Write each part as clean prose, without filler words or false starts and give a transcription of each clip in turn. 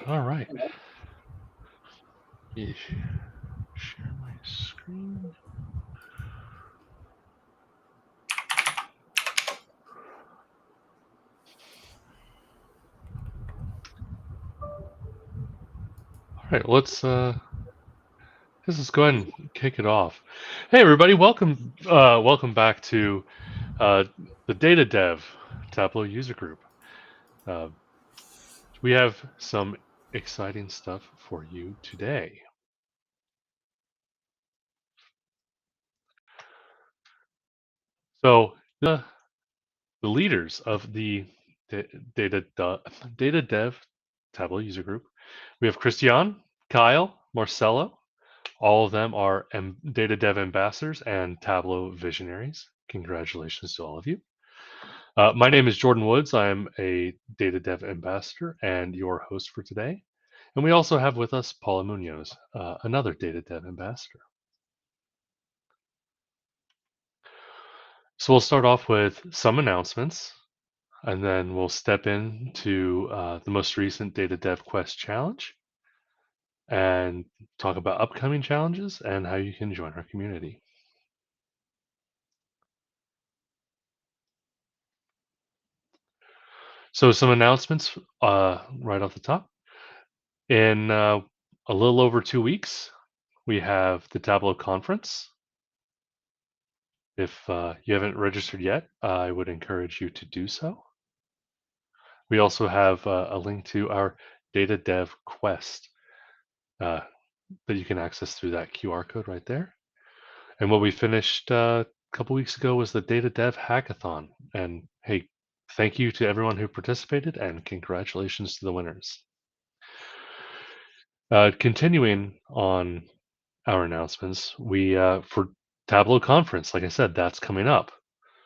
All right. Let me share my screen. All right, let's go ahead and kick it off. Hey everybody, welcome back to uh, the DataDev Tableau user group. Uh, we have some exciting stuff for you today. So the leaders of the DataDev Tableau user group, we have Christian, Kyle, Marcelo. All of them are DataDev ambassadors and Tableau visionaries. Congratulations to all of you. My name is Jordan Woods. I am a DataDev ambassador and your host for today. And we also have with us Paula Munoz, another DataDev ambassador. So we'll start off with some announcements, and then we'll step into the most recent DataDev Quest challenge and talk about upcoming challenges and how you can join our community. So some announcements right off the top. In a little over 2 weeks, we have the Tableau conference. If you haven't registered yet, I would encourage you to do so. We also have a link to our DataDev Quest that you can access through that QR code right there. And what we finished a couple weeks ago was the DataDev Hackathon. And hey, thank you to everyone who participated and congratulations to the winners. Continuing on our announcements, we for Tableau conference, like I said, that's coming up.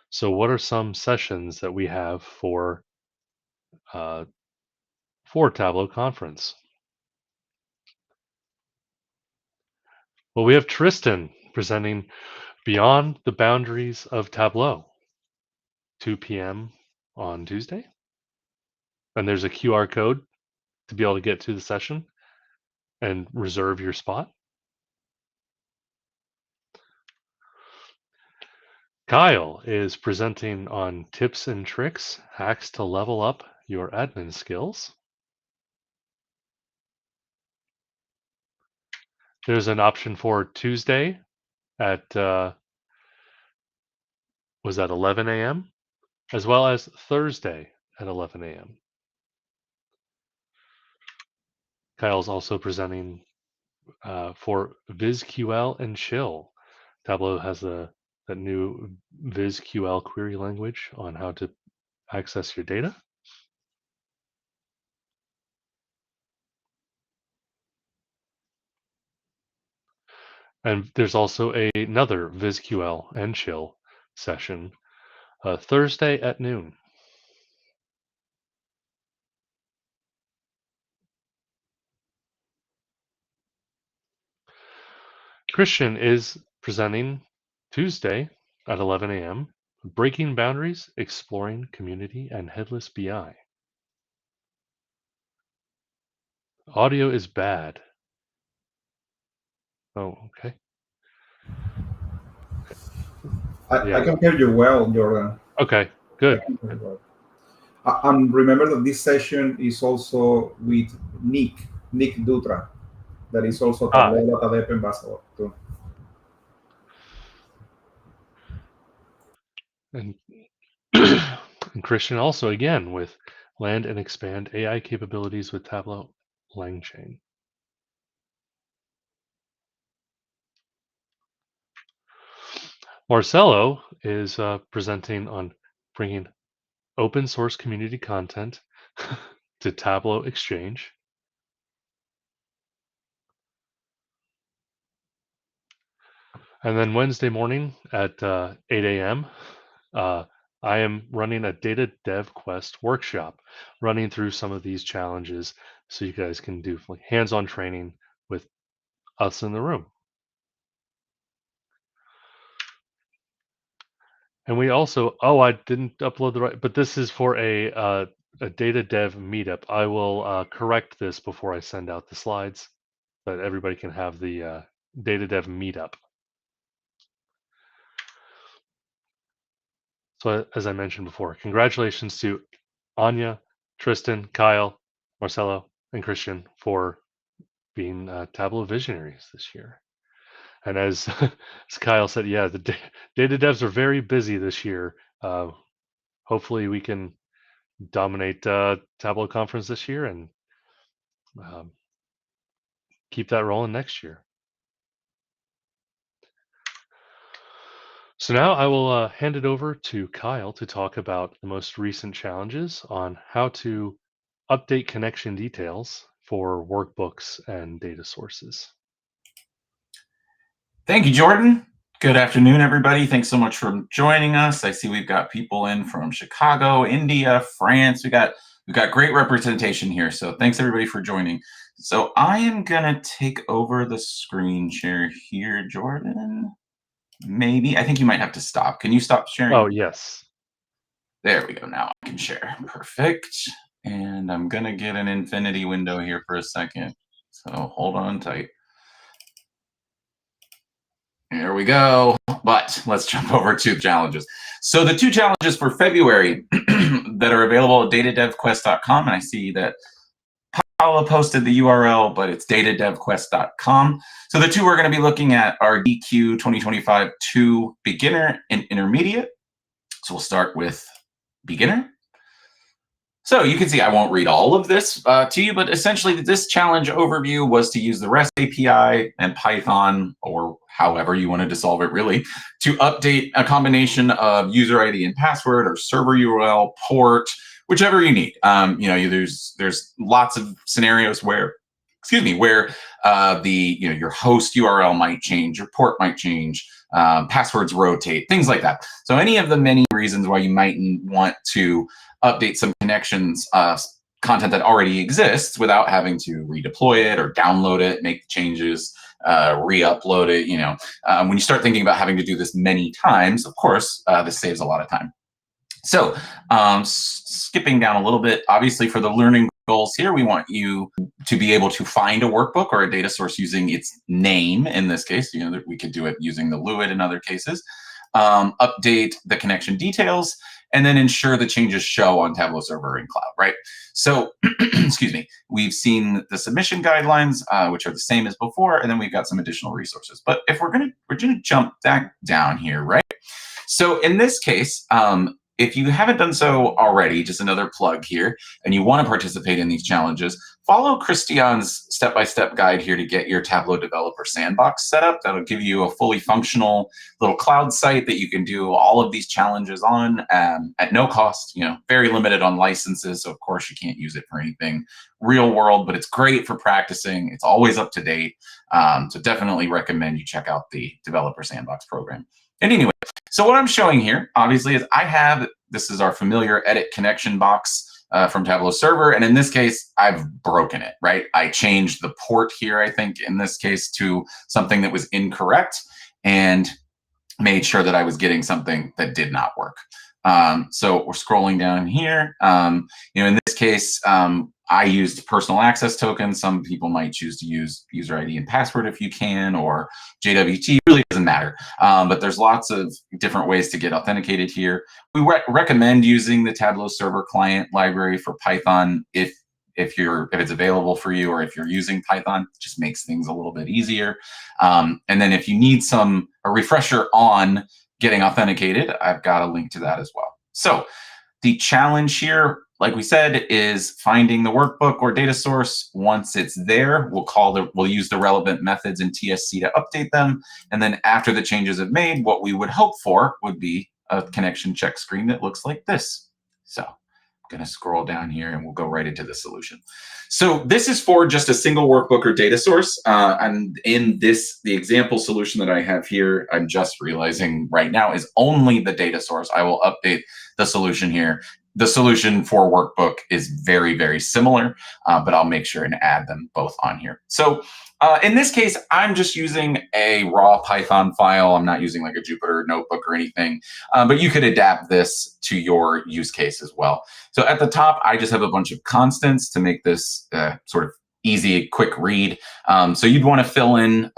So, what are some sessions that we have uh, for Tableau conference? Well, we have Tristan presenting Beyond the Boundaries of Tableau, 2 p.m. on Tuesday, and there's a QR code to be able to get to the session and reserve your spot. Kyle is presenting on tips and tricks, hacks to level up your admin skills. There's an option for Tuesday at was that 11 a.m. as well as Thursday at 11 a.m. Kyle's also presenting for VizQL and Chill. Tableau has that new VizQL query language on how to access your data. And there's also another VizQL and Chill session Thursday at noon. Christian is presenting Tuesday at 11 a.m. Breaking Boundaries, Exploring Community and Headless BI. Audio is bad. Oh, okay. I Yeah. can hear you well, Jordan. Okay. I Good. can hear you well. And remember that this session is also with Nick Dutra, that is also Ah, Tableau DataDev ambassador too. and and Christian also again with land and expand AI capabilities with Tableau LangChain. Marcelo is presenting on bringing open source community content to Tableau Exchange. And then Wednesday morning at 8 a.m., uh, I am running a Data Dev Quest workshop, running through some of these challenges so you guys can do like hands-on training with us in the room. And we also, oh, I didn't upload the right, but this is for a DataDev meetup. I will correct this before I send out the slides, but everybody can have the DataDev meetup. So as I mentioned before, congratulations to Anya, Tristan, Kyle, Marcelo, and Christian for being Tableau visionaries this year. And as, as Kyle said, yeah, the data devs are very busy this year. Hopefully we can dominate Tableau conference this year and um, keep that rolling next year. So now I will hand it over to Kyle to talk about the most recent challenges on how to update connection details for workbooks and data sources. Thank you, Jordan. Good afternoon, everybody. Thanks so much for joining us. I see we've got people in from Chicago, India, France. We got great representation here. So thanks everybody for joining. So I am gonna take over the screen share here, Jordan. Maybe. I think you might have to stop. Can you stop sharing? Oh, yes. There we go. Now I can share. Perfect. And I'm gonna get an infinity window here for a second. So hold on tight. Here we go. But let's jump over to the challenges. So the two challenges for February that are available at datadevquest.com, and I see that Paula posted the URL, but it's datadevquest.com. So the two we're going to be looking at are DQ 2025 2 beginner and intermediate. So we'll start with beginner. So you can see I won't read all of this to you, but essentially this challenge overview was to use the REST API and Python, or however you wanted to solve it really, to update a combination of user ID and password or server URL, port, whichever you need. There's lots of scenarios where, your host URL might change, your port might change, passwords rotate, things like that. So any of the many reasons why you might want to update some connections, content that already exists without having to redeploy it or download it, make changes, re-upload it. When you start thinking about having to do this many times, of course, this saves a lot of time. So skipping down a little bit, obviously for the learning goals here, we want you to be able to find a workbook or a data source using its name. In this case, we could do it using the LUID in other cases. Update the connection details, and then ensure the changes show on Tableau Server and Cloud, right? So, excuse me, we've seen the submission guidelines, which are the same as before, and then we've got some additional resources. But if we're gonna jump back down here, right? So in this case, if you haven't done so already, just another plug here, and you want to participate in these challenges, follow Christian's step-by-step guide here to get your Tableau Developer Sandbox set up. That'll give you a fully functional little cloud site that you can do all of these challenges on at no cost. Very limited on licenses, so of course you can't use it for anything real world, but it's great for practicing. It's always up to date. So definitely recommend you check out the Developer Sandbox program. And anyway, so what I'm showing here, obviously, is this is our familiar edit connection box from Tableau Server. And in this case, I've broken it, right? I changed the port here, I think, in this case, to something that was incorrect and made sure that I was getting something that did not work. So we're scrolling down here. In this case, I used personal access tokens. Some people might choose to use user ID and password if you can, or JWT, really doesn't matter. But there's lots of different ways to get authenticated here. We recommend using the Tableau Server client library for Python if it's available for you, or if you're using Python. It just makes things a little bit easier. And then if you need a refresher on getting authenticated, I've got a link to that as well. So the challenge here, like we said, is finding the workbook or data source. Once it's there, we'll use the relevant methods in TSC to update them. And then after the changes have made, what we would hope for would be a connection check screen that looks like this. So I'm going to scroll down here and we'll go right into the solution. So this is for just a single workbook or data source. And in the example solution that I have here, I'm just realizing right now is only the data source. I will update the solution here. The solution for workbook is very, very similar, but I'll make sure and add them both on here. So In this case, I'm just using a raw Python file. I'm not using like a Jupyter notebook or anything, but you could adapt this to your use case as well. So at the top, I just have a bunch of constants to make this sort of easy, quick read. So you'd want to fill in,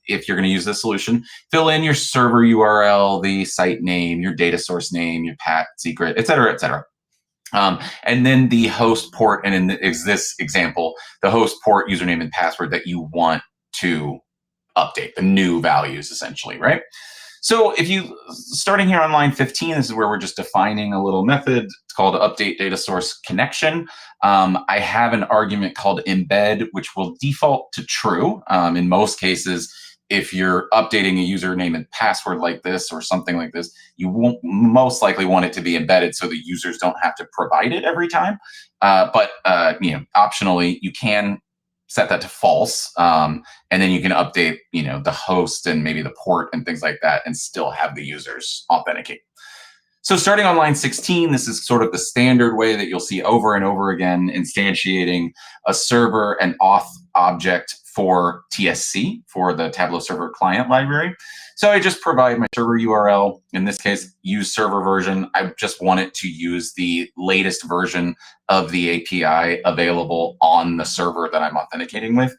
if you're going to use this solution, fill in your server URL, the site name, your data source name, your path secret, et cetera, et cetera. And then the host port, and in this example, the host port, username, and password that you want to update, the new values essentially, right? So if you, starting here on line 15, this is where we're just defining a little method. It's called update data source connection. I have an argument called embed, which will default to true. In most cases, if you're updating a username and password like this or something like this, you won't most likely want it to be embedded so the users don't have to provide it every time. But optionally, you can set that to false, and then you can update the host and maybe the port and things like that and still have the users authenticate. So starting on line 16, this is sort of the standard way that you'll see over and over again, instantiating a server and auth object for TSC, for the Tableau Server Client Library. So I just provide my server URL, in this case, use server version. I just want it to use the latest version of the API available on the server that I'm authenticating with.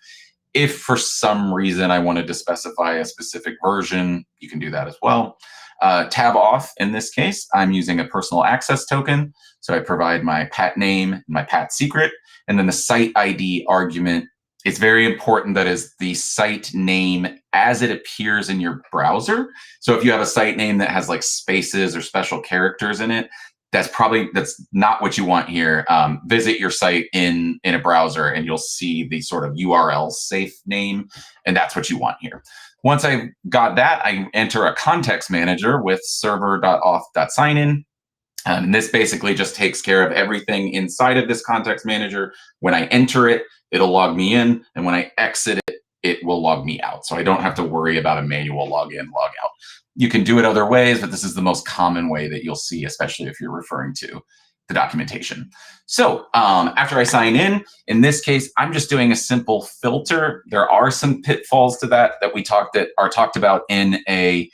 If for some reason I wanted to specify a specific version, you can do that as well. Tab auth, in this case, I'm using a personal access token. So I provide my pat name, my pat secret, and then the site ID argument. It's very important that is the site name as it appears in your browser. So if you have a site name that has like spaces or special characters in it, that's not what you want here. Visit your site in a browser and you'll see the sort of URL safe name, and that's what you want here. Once I've got that, I enter a context manager with server.auth.signin. And this basically just takes care of everything inside of this context manager. When I enter it, it'll log me in, and when I exit it, it will log me out. So I don't have to worry about a manual login, log out. You can do it other ways, but this is the most common way that you'll see, especially if you're referring to the documentation. So after I sign in this case, I'm just doing a simple filter. There are some pitfalls to that we talked about in an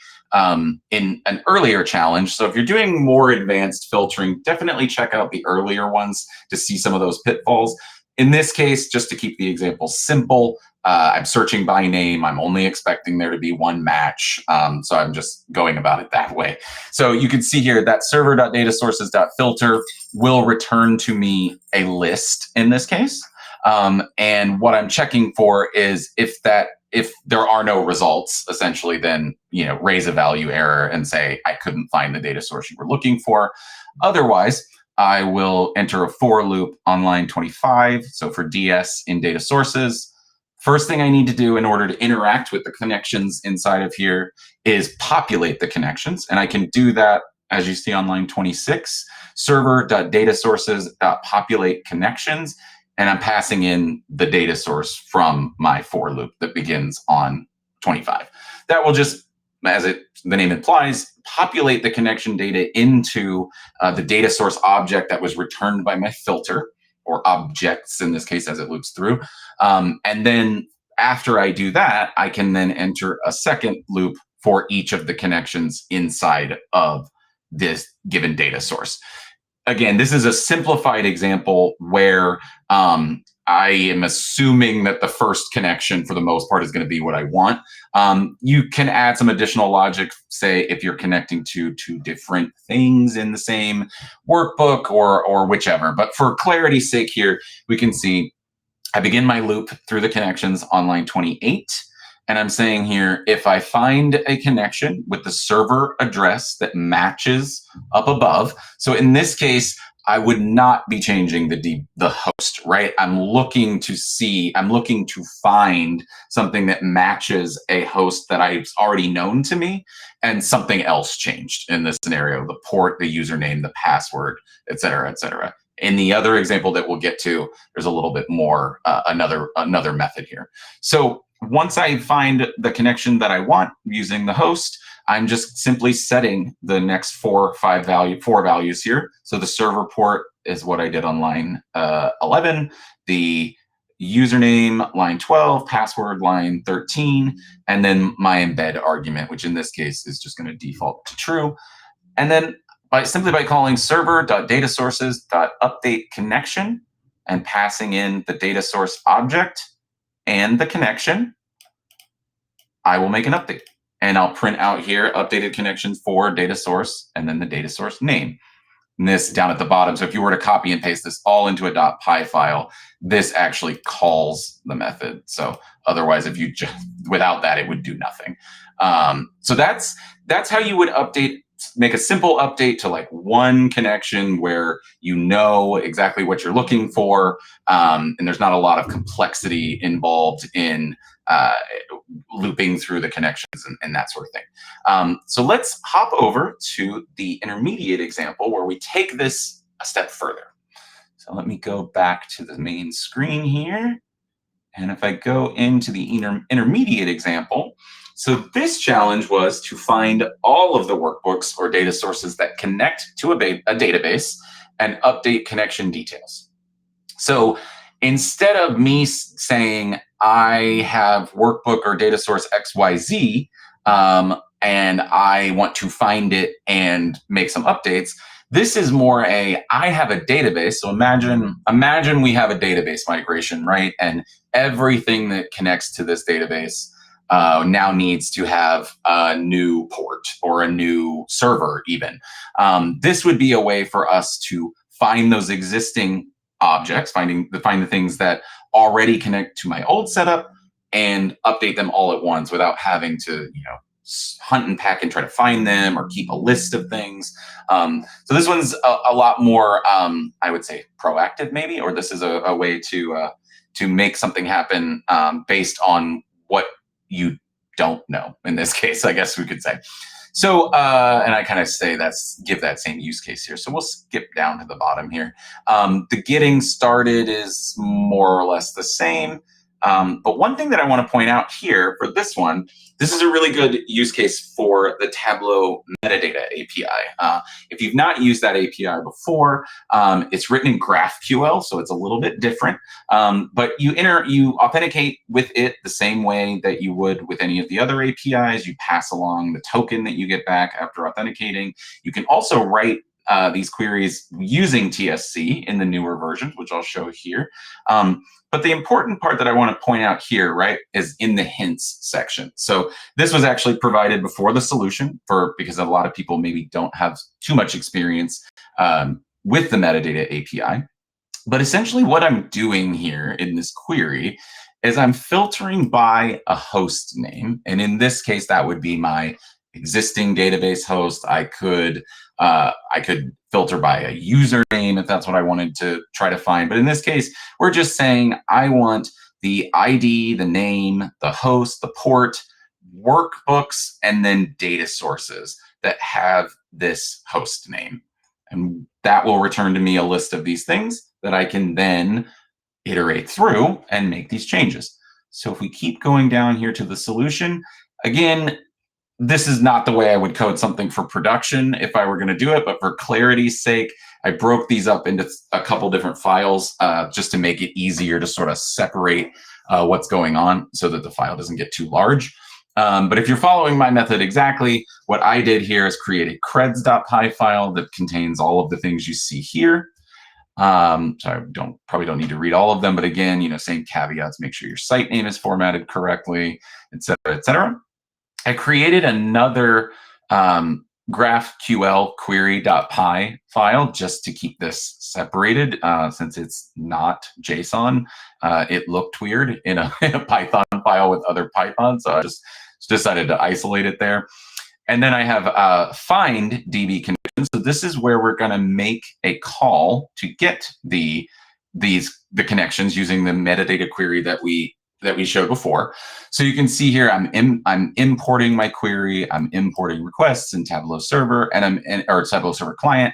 earlier challenge. So if you're doing more advanced filtering, definitely check out the earlier ones to see some of those pitfalls. In this case, just to keep the example simple, I'm searching by name. I'm only expecting there to be one match. So I'm just going about it that way. So you can see here that server.datasources.filter will return to me a list in this case. And what I'm checking for is if there are no results, essentially, then raise a value error and say, I couldn't find the data source you were looking for. Otherwise, I will enter a for loop on line 25. So for DS in data sources, first thing I need to do in order to interact with the connections inside of here is populate the connections. And I can do that, as you see on line 26, server.datasources.populate connections. And I'm passing in the data source from my for loop that begins on 25. That will just, as the name implies, populate the connection data into the data source object that was returned by my filter, or objects in this case as it loops through. And then after I do that, I can then enter a second loop for each of the connections inside of this given data source. Again, this is a simplified example where I am assuming that the first connection for the most part is going to be what I want. You can add some additional logic, say if you're connecting to two different things in the same workbook or whichever. But for clarity's sake here, we can see I begin my loop through the connections on line 28. And I'm saying here, if I find a connection with the server address that matches up above, so in this case, I would not be changing the host, right? I'm looking to find something that matches a host that I've already known to me, and something else changed in this scenario: the port, the username, the password, et cetera, et cetera. In the other example that we'll get to, there's a little bit more, another method here. So once I find the connection that I want using the host, I'm just simply setting the next four values here. So the server port is what I did on line 11. The username, line 12, password, line 13, and then my embed argument, which in this case is just going to default to true. And then simply by calling server.datasources.update connection and passing in the data source object and the connection, I will make an update. And I'll print out here updated connections for data source and then the data source name. And this down at the bottom. So if you were to copy and paste this all into a .py file, this actually calls the method. So otherwise, if you just without that, it would do nothing. So that's how you would update, make a simple update to like one connection where you know exactly what you're looking for, and there's not a lot of complexity involved in looping through the connections and that sort of thing. So let's hop over to the intermediate example where we take this a step further. So let me go back to the main screen here. And if I go into the intermediate example, so this challenge was to find all of the workbooks or data sources that connect to a database and update connection details. So instead of me saying I have workbook or data source XYZ, and I want to find it and make some updates, this is more I have a database. So imagine we have a database migration, right? And everything that connects to this database now needs to have a new port or a new server even. This would be a way for us to find those existing objects, find the things that already connect to my old setup and update them all at once without having to, hunt and peck and try to find them or keep a list of things. So this one's a lot more, I would say, proactive maybe, or this is a way to make something happen based on what you don't know. In this case, I guess we could say. So, and I kind of say give that same use case here. So we'll skip down to the bottom here. The getting started is more or less the same. But one thing that I want to point out here for this one, this is a really good use case for the Tableau metadata API. If you've not used that API before, it's written in GraphQL, so it's a little bit different. But you authenticate with it the same way that you would with any of the other APIs. You pass along the token that you get back after authenticating. You can also write these queries using TSC in the newer versions, which I'll show here. But the important part that I want to point out here, right, is in the hints section. So this was actually provided before the solution because a lot of people maybe don't have too much experience with the metadata API. But essentially what I'm doing here in this query is I'm filtering by a host name. And in this case, that would be my existing database host. I could filter by a username if that's what I wanted to try to find. But in this case, we're just saying I want the ID, the name, the host, the port, workbooks, and then data sources that have this host name. And that will return to me a list of these things that I can then iterate through and make these changes. So if we keep going down here to the solution, again, this is not the way I would code something for production if I were going to do it, but for clarity's sake, I broke these up into a couple different files just to make it easier to sort of separate what's going on so that the file doesn't get too large. But if you're following my method exactly, what I did here is create a creds.py file that contains all of the things you see here. So I probably don't need to read all of them, but again, same caveats, make sure your site name is formatted correctly, et cetera, et cetera. I created another GraphQL query.py file just to keep this separated since it's not JSON. It looked weird in a Python file with other Python, so I just decided to isolate it there. And then I have find DB connections. So this is where we're going to make a call to get the connections using the metadata query that we showed before. So you can see here, I'm importing my query, I'm importing requests in Tableau Server or Tableau Server Client,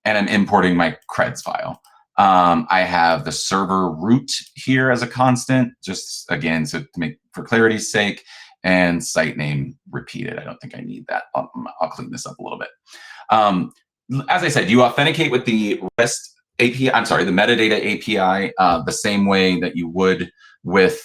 and I'm importing my creds file. I have the server root here as a constant, just again, so to make for clarity's sake, and site name repeated. I don't think I need that. I'll clean this up a little bit. As I said, you authenticate with the REST API, I'm sorry, the metadata API the same way that you would with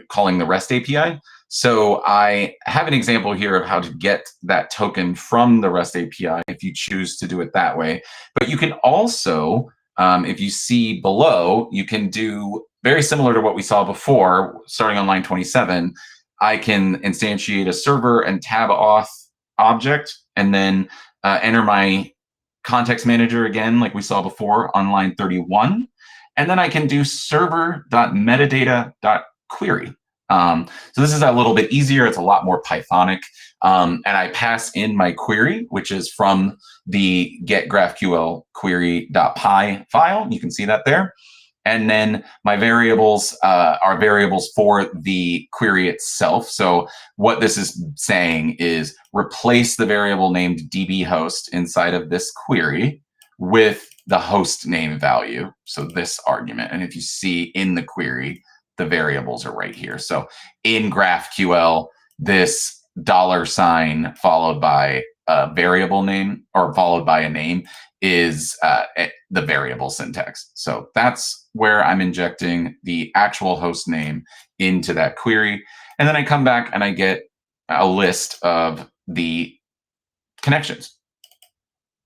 calling the REST API. So I have an example here of how to get that token from the REST API if you choose to do it that way. But you can also, if you see below, you can do very similar to what we saw before, starting on line 27. I can instantiate a server and tab auth object, and then enter my context manager again, like we saw before on line 31. And then I can do server.metadata.query. So this is a little bit easier. It's a lot more Pythonic. And I pass in my query, which is from the get GraphQL query.py file. You can see that there. And then my variables are variables for the query itself. So what this is saying is replace the variable named dbHost inside of this query with the host name value. So this argument. And if you see in the query, the variables are right here. So in GraphQL, this $ followed by a variable name or followed by a name is the variable syntax. So that's where I'm injecting the actual host name into that query. And then I come back and I get a list of the connections.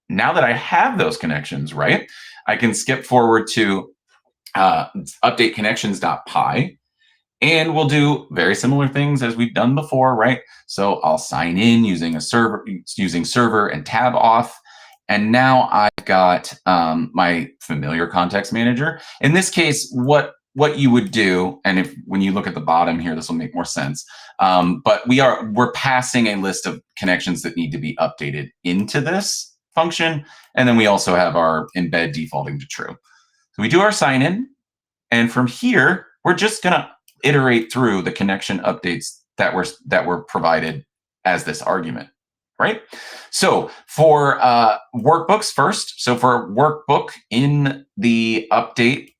Now that I have those connections, right, I can skip forward to update connections.py. And we'll do very similar things as we've done before, right? So I'll sign in using server and tab auth. And now I've got my familiar context manager. In this case, what you would do, and when you look at the bottom here, this will make more sense. But we're passing a list of connections that need to be updated into this function. And then we also have our embed defaulting to true. So we do our sign in. And from here, we're just going to iterate through the connection updates that were provided as this argument, right? So for workbooks first, so for workbook in the update,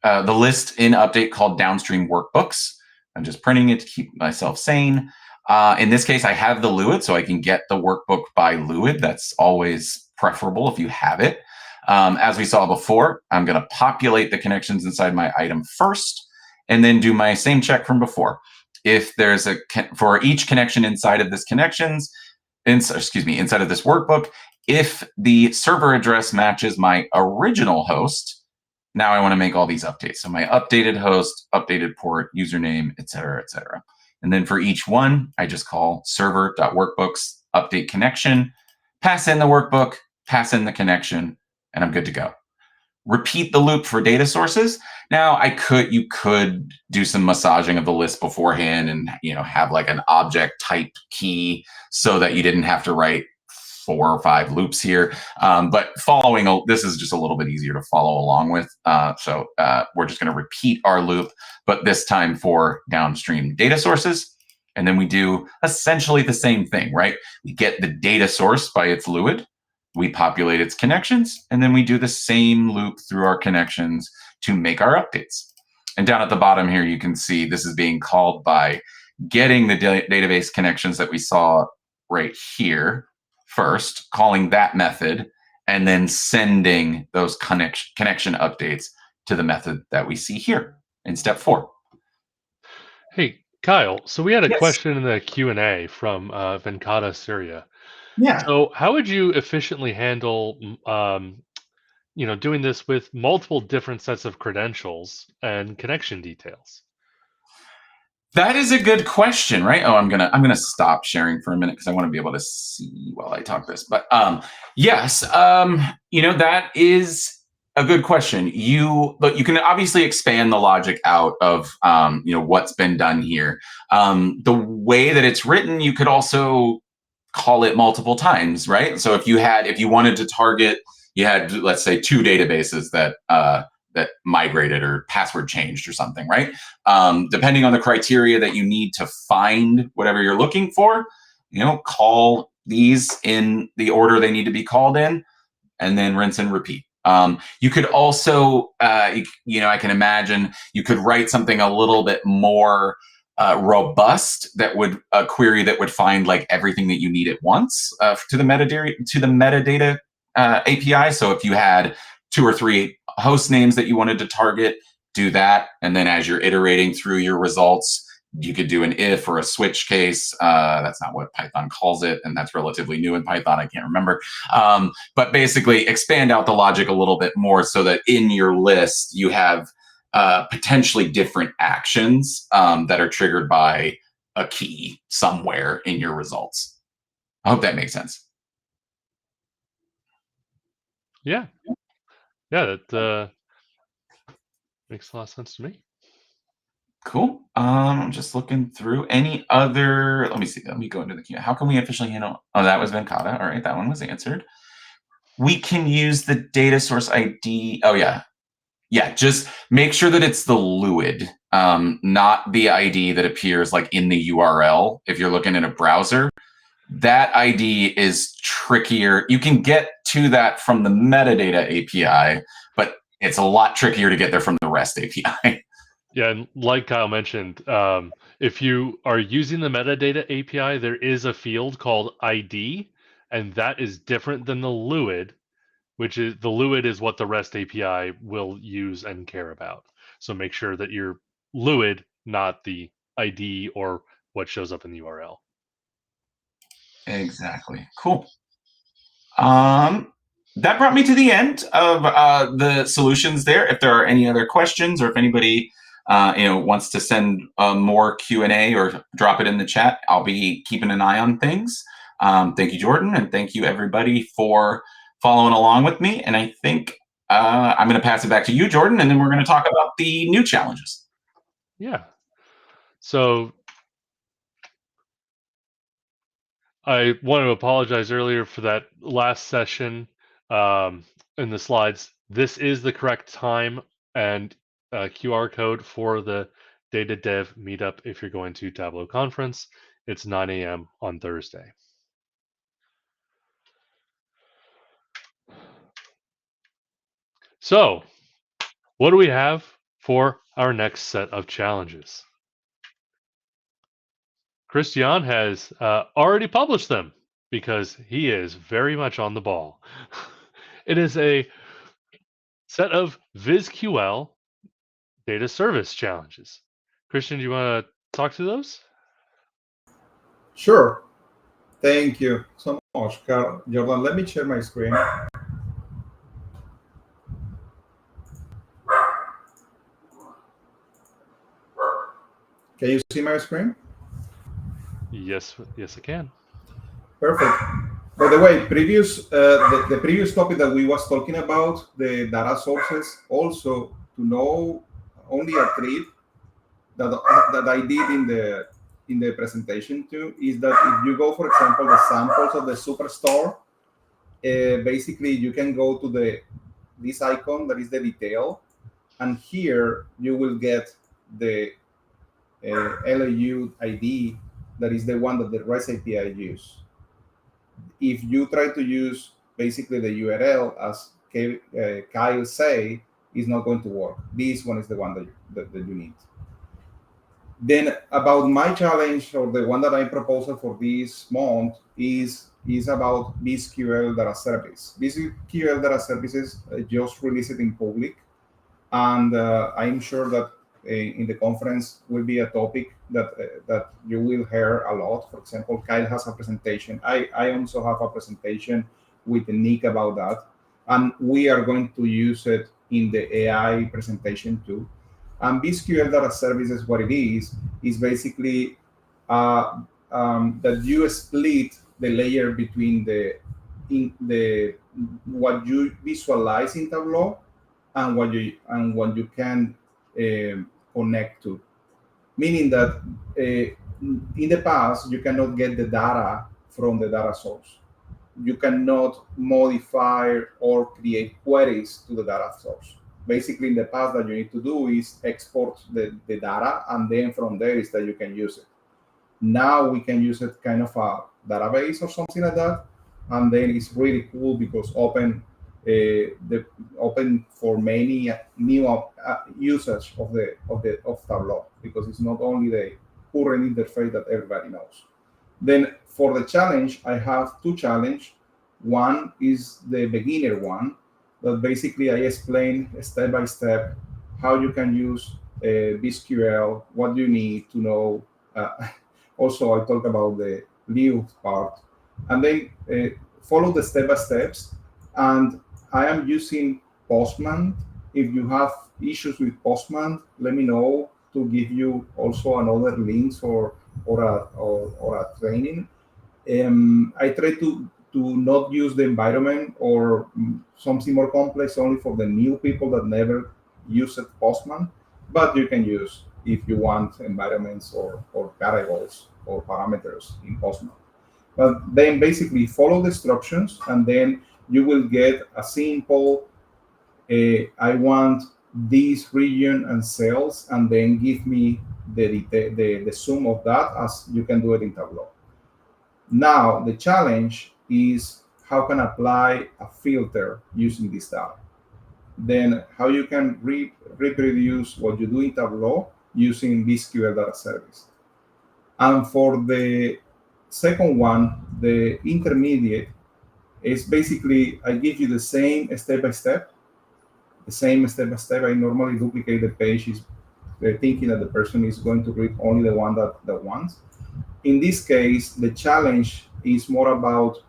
the list in update called downstream workbooks, I'm just printing it to keep myself sane. In this case, I have the LUID, so I can get the workbook by LUID. That's always preferable if you have it. As we saw before, I'm going to populate the connections inside my item first, and then do my same check from before. If there's for each connection inside of this inside of this workbook, if the server address matches my original host, now I want to make all these updates. So my updated host, updated port, username, et cetera, et cetera. And then for each one, I just call server.workbooks update connection, pass in the workbook, pass in the connection, and I'm good to go. Repeat the loop for data sources. Now you could do some massaging of the list beforehand and have like an object type key so that you didn't have to write 4 or 5 loops here. But this is just a little bit easier to follow along with. So we're just going to repeat our loop, but this time for downstream data sources. And then we do essentially the same thing, right? We get the data source by its LUID. We populate its connections, and then we do the same loop through our connections to make our updates. And down at the bottom here, you can see this is being called by getting the database connections that we saw right here first, calling that method, and then sending those connection updates to the method that we see here in step 4. Hey, Kyle, so we had a Yes. question in the Q&A from Venkata Surya. Yeah. So how would you efficiently handle, doing this with multiple different sets of credentials and connection details? That is a good question, right? Oh, I'm gonna stop sharing for a minute because I want to be able to see while I talk this. But yes, that is a good question. You can obviously expand the logic out of what's been done here. The way that it's written, you could also call it multiple times, right? So if you wanted to target, you had, let's say, 2 databases that migrated or password changed or something, right? Depending on the criteria that you need to find whatever you're looking for, call these in the order they need to be called in, and then rinse and repeat. You could also, I can imagine you could write something a little bit more robust that would a query that would find like everything that you need at once to the metadata API. So if you had 2 or 3 host names that you wanted to target, do that. And then as you're iterating through your results, you could do an if or a switch case. That's not what Python calls it, and that's relatively new in Python. I can't remember. But basically expand out the logic a little bit more so that in your list you have potentially different actions that are triggered by a key somewhere in your results. I hope that makes sense. Yeah. Yeah, that makes a lot of sense to me. Cool. I'm just looking through any other. Let me see. Let me go into the queue. How can we officially handle? Oh, that was Venkata. All right, that one was answered. We can use the data source ID. Oh yeah, yeah. Just make sure that it's the LUID, not the ID that appears like in the URL. If you're looking in a browser, that ID is trickier. You can get to that from the metadata API, but it's a lot trickier to get there from the REST API. Yeah, and like Kyle mentioned, if you are using the metadata API, there is a field called ID, and that is different than the LUID, which is the LUID is what the REST API will use and care about. So make sure that you're LUID, not the ID or what shows up in the URL. Exactly. Cool. That brought me to the end of the solutions there. If there are any other questions, or if anybody wants to send more Q&A or drop it in the chat, I'll be keeping an eye on things. Thank you, Jordan, and thank you everybody for following along with me. And I think I'm going to pass it back to you, Jordan, and then we're going to talk about the new challenges. Yeah. So I want to apologize earlier for that last session in the slides. This is the correct time and QR code for the DataDev meetup if you're going to Tableau Conference. It's 9 a.m. on Thursday. So, what do we have for our next set of challenges? Christian has already published them because he is very much on the ball. It is a set of VizQL data service challenges. Christian, do you want to talk to those? Sure. Thank you so much, Carl. Jordan, let me share my screen. Can you see my screen? Yes, I can. Perfect. By the way, the previous topic that we was talking about, the data sources, also to know only a trick that I did in the presentation too, is that if you go, for example, the samples of the Superstore, basically you can go to this icon that is the detail, and here you will get the LAU ID that is the one that the REST API use. If you try to use basically the URL as Kyle say, it's not going to work. This one is the one that you need. Then about my challenge, or the one that I proposed for this month, is about VizQL data service. VizQL data services just released it in public, and I'm sure that in the conference will be a topic that you will hear a lot. For example, Kyle has a presentation. I also have a presentation with Nick about that, and we are going to use it in the AI presentation too. And VizQL data services, what it is basically that you split the layer between what you visualize in Tableau and what you can connect to. Meaning that in the past you cannot get the data from the data source. You cannot modify or create queries to the data source. Basically, in the past, that you need to do is export the data, and then from there is that you can use it. Now we can use it kind of a database or something like that, and then it's really cool because open for many new usage of Tableau, because it's not only the current interface that everybody knows. Then for the challenge, I have two challenges. One is the beginner one, that basically I explain step by step how you can use BSQL, what you need to know. Also, I talk about the live part, and then follow the step by steps. And I am using Postman. If you have issues with Postman, let me know to give you also another links or a training. I try to not use the environment or something more complex only for the new people that never used Postman, but you can use if you want environments or variables or parameters in Postman. But then basically follow the instructions and then you will get a simple, I want this region and cells, and then give me the sum of that as you can do it in Tableau. Now, the challenge is how can apply a filter using this data. Then how you can reproduce what you do in Tableau using this SQL data service. And for the second one, the intermediate, is basically I give you the same step-by-step. The same step-by-step. I normally duplicate the page, thinking that the person is going to read only the one that wants. In this case, the challenge is more about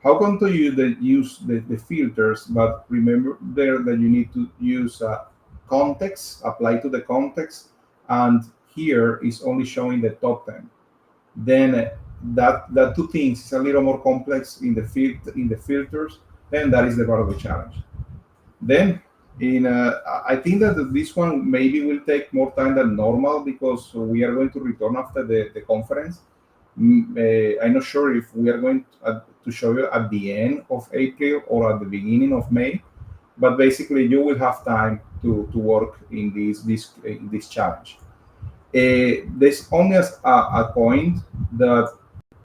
how come to use the filters, but remember there that you need to use context, apply to the context, and here is only showing the top 10. Then that two things is a little more complex in the filters, and that is the part of the challenge. Then I think that this one maybe will take more time than normal because we are going to return after the conference. I'm not sure if we are going to show you at the end of April or at the beginning of May, but basically you will have time to work in this challenge. There's only a point that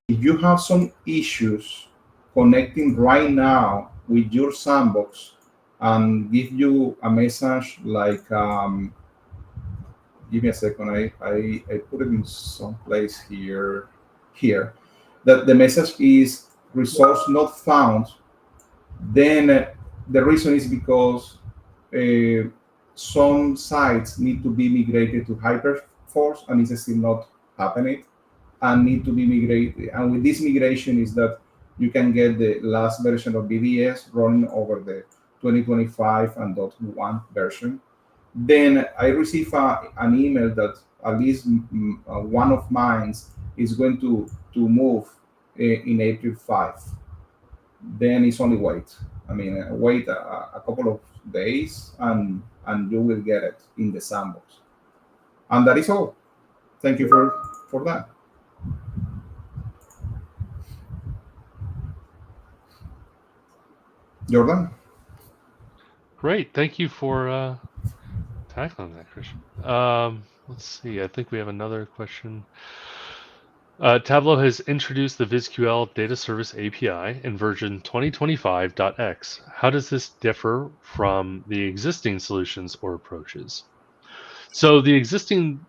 if you have some issues connecting right now with your sandbox and give you a message like, give me a second, I put it in some place here, that the message is resource not found, then the reason is because some sites need to be migrated to Hyperforce and it's still not happening and need to be migrated. And with this migration is that you can get the last version of BDS running over the 2025 and .1 version. Then I receive an email that at least one of mine is going to move in April 5. Then it's only wait. I mean, wait a couple of days and you will get it in the sandbox. And that is all. Thank you for that. Jordan? Great. Thank you for tackling that, Christian. Let's see. I think we have another question. Tableau has introduced the VizQL Data Service API in version 2025.x. How does this differ from the existing solutions or approaches? So the existing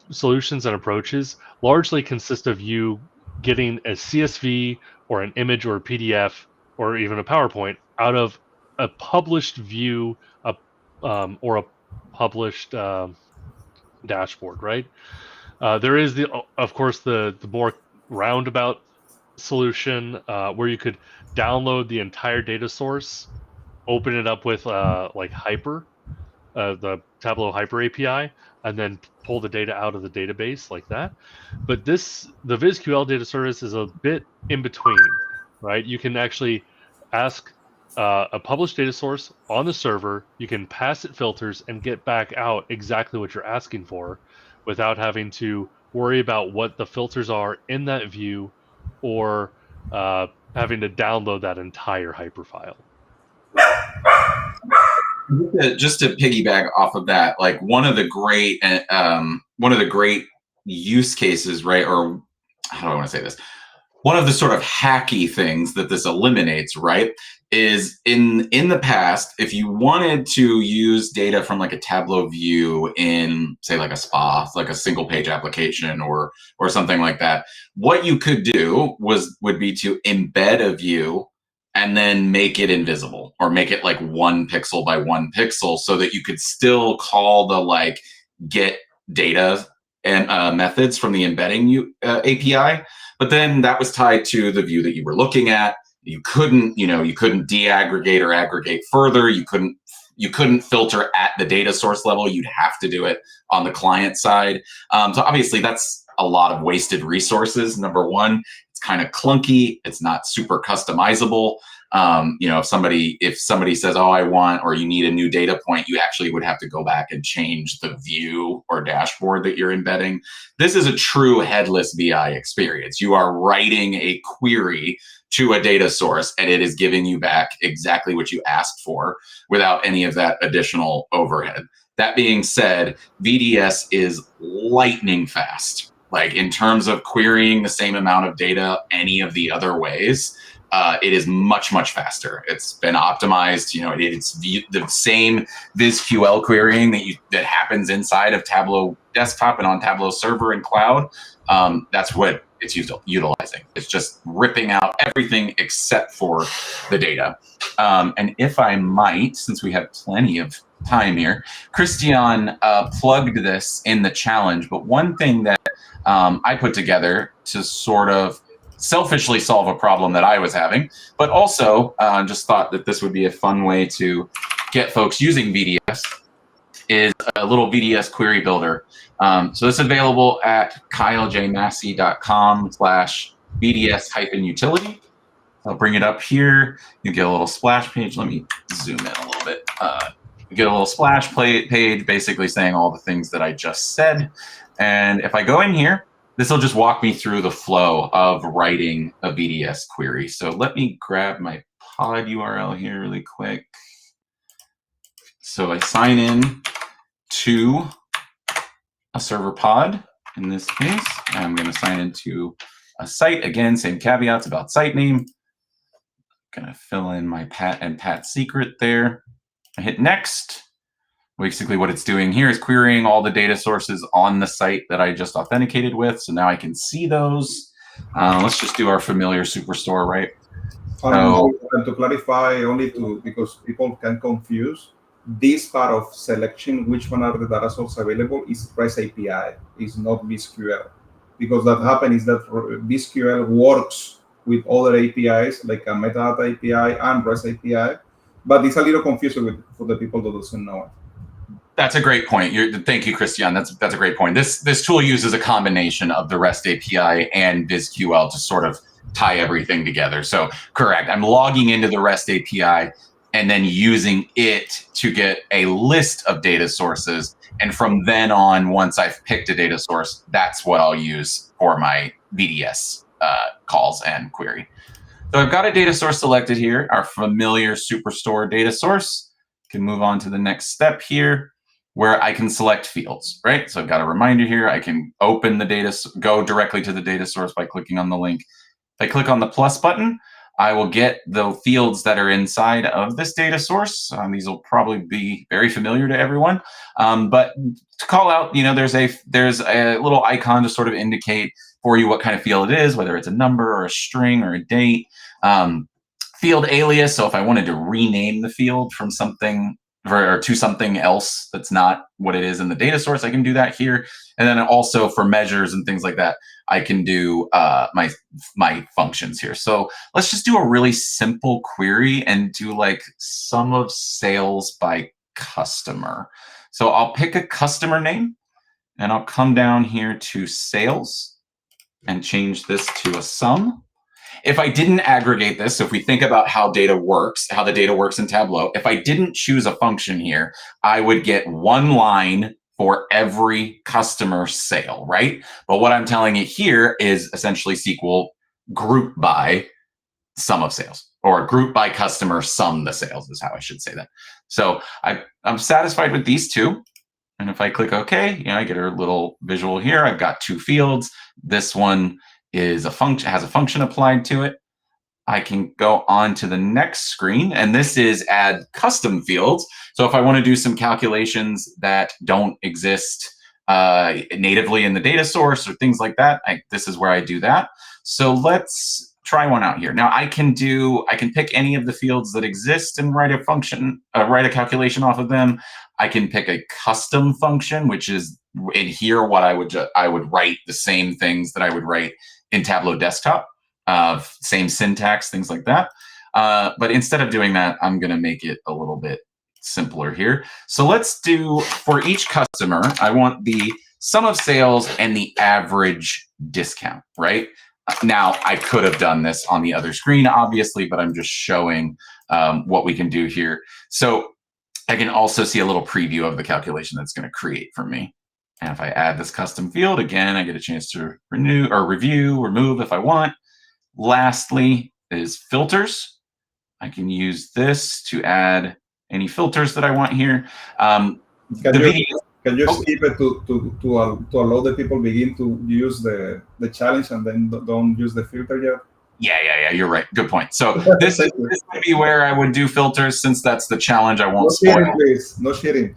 solutions and approaches largely consist of you getting a CSV or an image or a PDF or even a PowerPoint out of a published view or a published dashboard, right? There is of course, the more roundabout solution where you could download the entire data source, open it up with like Hyper, the Tableau Hyper API, and then pull the data out of the database like that. But the VizQL data service is a bit in between, right? You can actually ask a published data source on the server, you can pass it filters and get back out exactly what you're asking for without having to worry about what the filters are in that view or having to download that entire Hyper file. Just to piggyback off of that, like one of the great use cases, right? Or how do I want to say this? One of the sort of hacky things that this eliminates, right, is in the past, if you wanted to use data from like a Tableau view in, say, like a SPA, like a single page application or something like that, what you could do would be to embed a view and then make it invisible, or make it like 1 pixel by 1 pixel, so that you could still call the like get data and methods from the embedding API. But then that was tied to the view that you were looking at. You couldn't, you couldn't deaggregate or aggregate further. You couldn't filter at the data source level. You'd have to do it on the client side. So obviously that's a lot of wasted resources. Number one, it's kind of clunky. It's not super customizable. If somebody says, oh, I want, or you need a new data point, you actually would have to go back and change the view or dashboard that you're embedding. This is a true headless BI experience. You are writing a query to a data source, and it is giving you back exactly what you asked for without any of that additional overhead. That being said, VDS is lightning fast. Like in terms of querying the same amount of data any of the other ways, it is much, much faster. It's been optimized. It's the same VizQL querying that happens inside of Tableau Desktop and on Tableau Server and Cloud. That's what it's utilizing. It's just ripping out everything except for the data. And if I might, since we have plenty of time here, Christian plugged this in the challenge, but one thing that I put together to sort of selfishly solve a problem that I was having, but also just thought that this would be a fun way to get folks using VDS, is a little VDS query builder. So this is available at kylemassey.com/VDS-utility. I'll bring it up here. You get a little splash page. Let me zoom in a little bit. You get a little splash page basically saying all the things that I just said. And if I go in here, this will just walk me through the flow of writing a VDS query. So let me grab my pod URL here really quick. So I sign in to a server pod in this case. I'm going to sign into a site. Again, same caveats about site name. Going to fill in my Pat and Pat secret there. I hit next. Basically what it's doing here is querying all the data sources on the site that I just authenticated with. So now I can see those. Let's just do our familiar Superstore, right? And to clarify, because people can confuse, this part of selection, which one are the data sources available, is REST API, is not VizQL. Because that happens is that VizQL works with other APIs, like a metadata API and REST API, but it's a little confusing for the people that doesn't know it. That's a great point. Thank you, Christian. That's a great point. This tool uses a combination of the REST API and VizQL to sort of tie everything together. So correct. I'm logging into the REST API and then using it to get a list of data sources. And from then on, once I've picked a data source, that's what I'll use for my VDS calls and query. So I've got a data source selected here, our familiar Superstore data source. Can move on to the next step here, where I can select fields, right? So I've got a reminder here. I can open the data, go directly to the data source by clicking on the link. If I click on the plus button, I will get the fields that are inside of this data source. These will probably be very familiar to everyone. But to call out, there's a little icon to sort of indicate for you what kind of field it is, whether it's a number or a string or a date. Field alias, so if I wanted to rename the field from something or to something else that's not what it is in the data source, I can do that here. And then also for measures and things like that, I can do my functions here. So let's just do a really simple query and do like sum of sales by customer. So I'll pick a customer name and I'll come down here to sales and change this to a sum. If I didn't aggregate this, so if we think about how the data works in Tableau, if I didn't choose a function here, I would get one line for every customer sale, right? But what I'm telling it here is essentially SQL group by sum of sales, or group by customer sum the sales is how I should say that. So I'm satisfied with these two. And if I click OK, I get a little visual here. I've got two fields. This one is has a function applied to it. I can go on to the next screen, and this is add custom fields. So if I want to do some calculations that don't exist natively in the data source or things like that, this is where I do that. So let's try one out here. Now I can pick any of the fields that exist and write a function, write a calculation off of them. I can pick a custom function, which is in here what I would write the same things that I would write in Tableau Desktop, same syntax, things like that. But instead of doing that, I'm going to make it a little bit simpler here. So let's do, for each customer, I want the sum of sales and the average discount, right? Now, I could have done this on the other screen, obviously, but I'm just showing what we can do here. So I can also see a little preview of the calculation that's going to create for me. And if I add this custom field, again, I get a chance to renew or review, remove if I want. Lastly is filters. I can use this to add any filters that I want here. Can you skip it to allow the people begin to use the challenge and then don't use the filter yet? Yeah, you're right. Good point. So this would be where I would do filters, since that's the challenge. I won't spoil. No cheating, please. No cheating.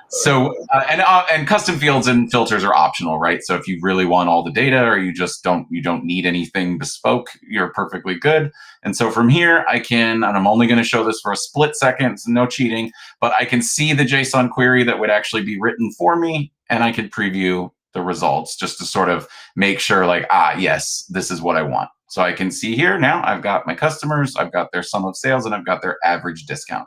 So and custom fields and filters are optional, right? So if you really want all the data, or you just don't need anything bespoke, you're perfectly good. And so from here, I can, and I'm only going to show this for a split second, so no cheating, but I can see the JSON query that would actually be written for me, and I could preview the results just to sort of make sure, like, yes, this is what I want. So I can see here now I've got my customers, I've got their sum of sales, and I've got their average discount.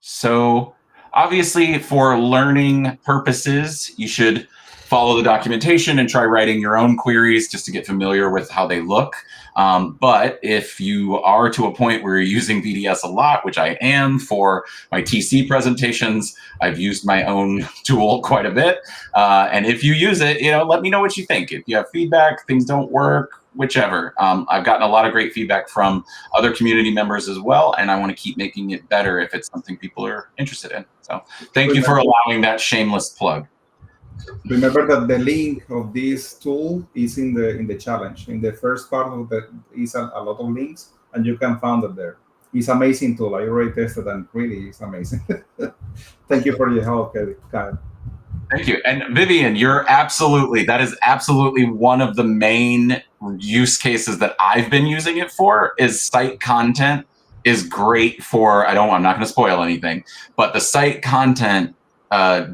So obviously, for learning purposes, you should follow the documentation and try writing your own queries just to get familiar with how they look. But if you are to a point where you're using VDS a lot, which I am for my TC presentations, I've used my own tool quite a bit. And if you use it, let me know what you think. If you have feedback, things don't work, whichever. I've gotten a lot of great feedback from other community members as well, and I want to keep making it better if it's something people are interested in. So thank you for allowing that shameless plug. Remember that the link of this tool is in the challenge. In the first part of that is a lot of links, and you can find it there. It's an amazing tool. I already tested, and really, it's amazing. Thank you for your help, Kyle. Thank you. And Vivian, that is absolutely one of the main use cases that I've been using it for. Is site content is great for, I'm not going to spoil anything, but the site content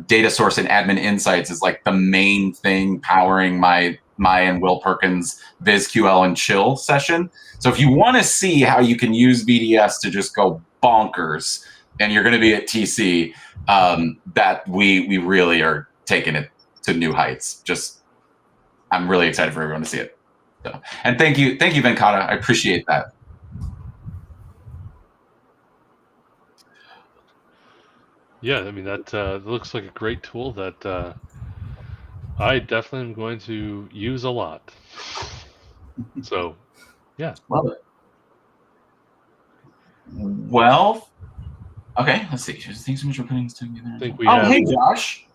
data source and admin insights is like the main thing powering my and Will Perkins BizQL and Chill session. So if you want to see how you can use VDS to just go bonkers, and you're going to be at TC, that we really are taking it to new heights. I'm really excited for everyone to see it. So, and thank you, Venkata. I appreciate that. Yeah, I mean, that looks like a great tool that I definitely am going to use a lot. So, yeah. Love it. Well, okay, let's see. Thanks so much for putting this together. I think we have... hey, Josh.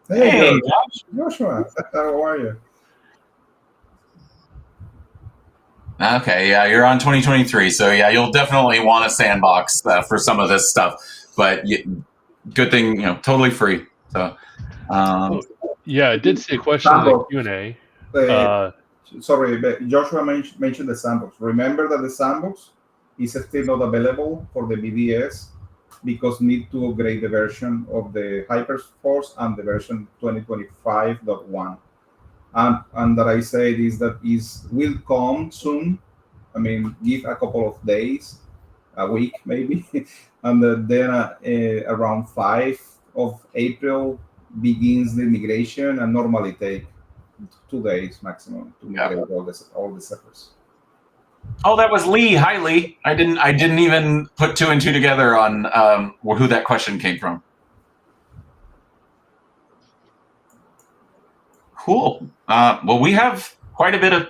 Hey, Josh. Joshua, how are you? Okay, yeah, you're on 2023, so yeah, you'll definitely want a sandbox for some of this stuff. But good thing, totally free. So, yeah, I did see a question in the Q&A. Sorry, but Joshua mentioned the sandbox. Remember that the sandbox is still not available for the BDS because need to upgrade the version of the Hyperforce and the version 2025.1. And that I said is that will come soon. I mean, give a couple of days, a week maybe, and then around 5 of April begins the migration, and normally take 2 days maximum to migrate all the servers. Oh, that was Lee. Hi, Lee. I didn't even put 2 and 2 together on who that question came from. Cool. Well, we have quite a bit of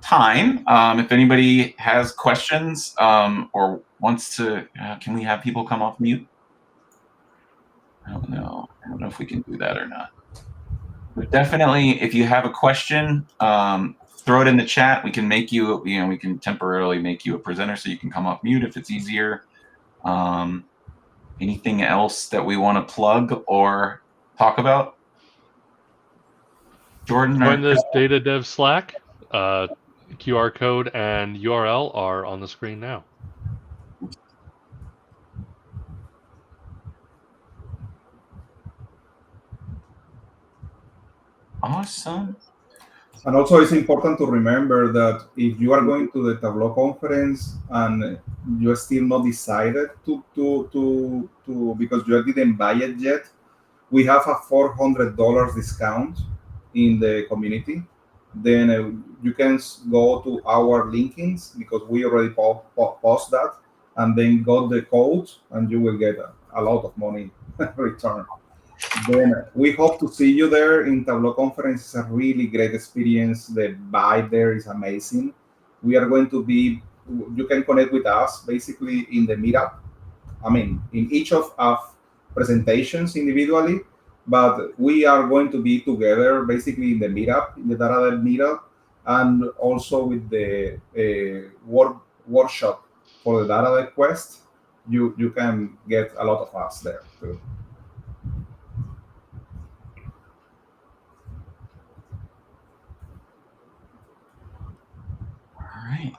time. If anybody has questions or wants to, can we have people come off mute? I don't know if we can do that or not. But definitely, if you have a question, throw it in the chat. We can make you, we can temporarily make you a presenter so you can come off mute if it's easier. Anything else that we want to plug or talk about? Jordan? Join the DataDev Slack. QR code and URL are on the screen now. Awesome. And also, it's important to remember that if you are going to the Tableau conference and you are still not decided to because you didn't buy it yet, we have a $400 discount in the community. Then you can go to our linkings because we already post that, and then got the code, and you will get a lot of money return. Then we hope to see you there in Tableau conference. It's a really great experience. The vibe there is amazing. We are going to be. You can connect with us basically in the meetup. I mean, in each of our presentations individually, but we are going to be together basically in the meetup, in the DataDev meetup, and also with the workshop for the DataDev Quest. You can get a lot of us there too. All right.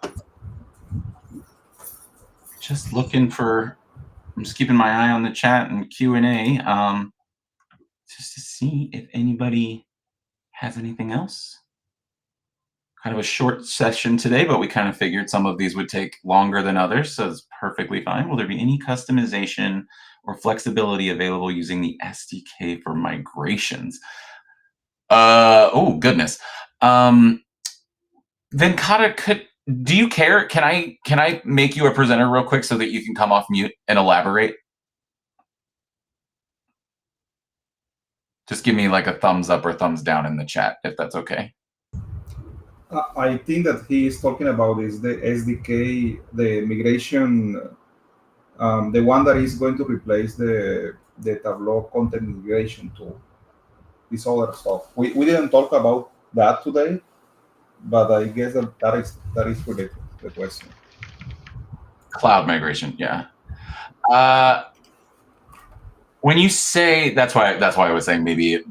Just looking for. I'm just keeping my eye on the chat and Q&A, just to see if anybody has anything else. Kind of a short session today, but we kind of figured some of these would take longer than others, so it's perfectly fine. Will there be any customization or flexibility available using the SDK for migrations? Oh goodness. Venkata, do you care? Can I make you a presenter real quick so that you can come off mute and elaborate? Just give me like a thumbs up or thumbs down in the chat if that's okay. I think that he is talking about is the SDK, the migration, the one that is going to replace the Tableau content migration tool. This other stuff. We didn't talk about that today, but I guess that is related to the question. Cloud migration, yeah. When you say that's why I was saying maybe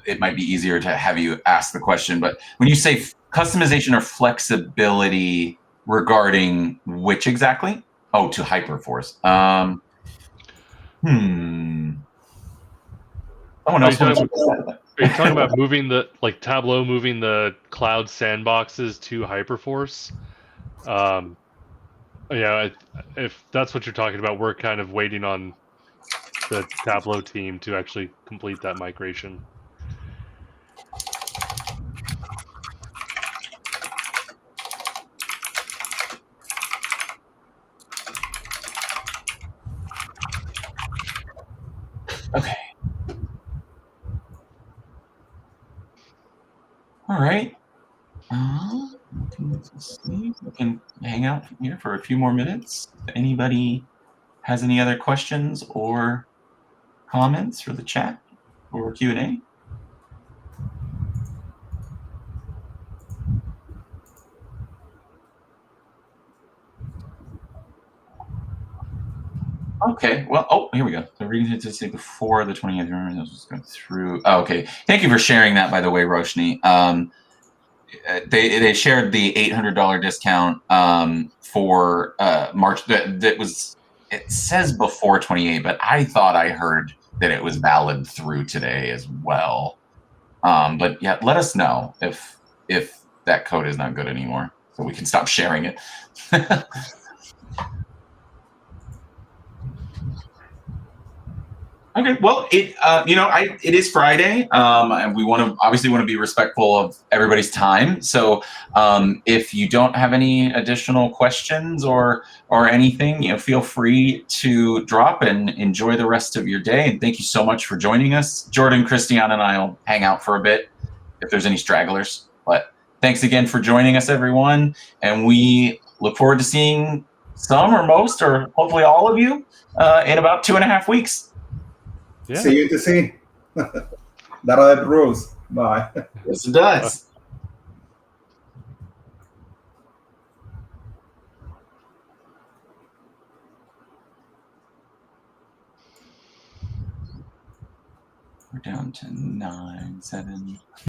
it might be easier to have you ask the question. But when you say customization or flexibility regarding which exactly? Oh, to Hyperforce. Someone else wants to. Are you talking about moving Tableau moving the cloud sandboxes to Hyperforce? Yeah, if that's what you're talking about, we're kind of waiting on the Tableau team to actually complete that migration. Okay. All right. We can hang out here for a few more minutes. If anybody has any other questions or comments for the chat or Q&A? Okay, well, oh, here we go. The reason to say before the 28th, remember this was going through. Oh, okay, thank you for sharing that, by the way, Roshni. They shared the $800 discount for March. That was, it says before 28, but I thought I heard that it was valid through today as well. But yeah, let us know if that code is not good anymore, so we can stop sharing it. Okay, well, it is Friday, and we obviously want to be respectful of everybody's time. So, if you don't have any additional questions or anything, feel free to drop and enjoy the rest of your day. And thank you so much for joining us. Jordan, Christian, and I will hang out for a bit if there's any stragglers. But thanks again for joining us, everyone, and we look forward to seeing some or most or hopefully all of you in about 2.5 weeks. Yeah. See you to see. DataDev rules. Bye. Yes, it does. We're down to 9, 7.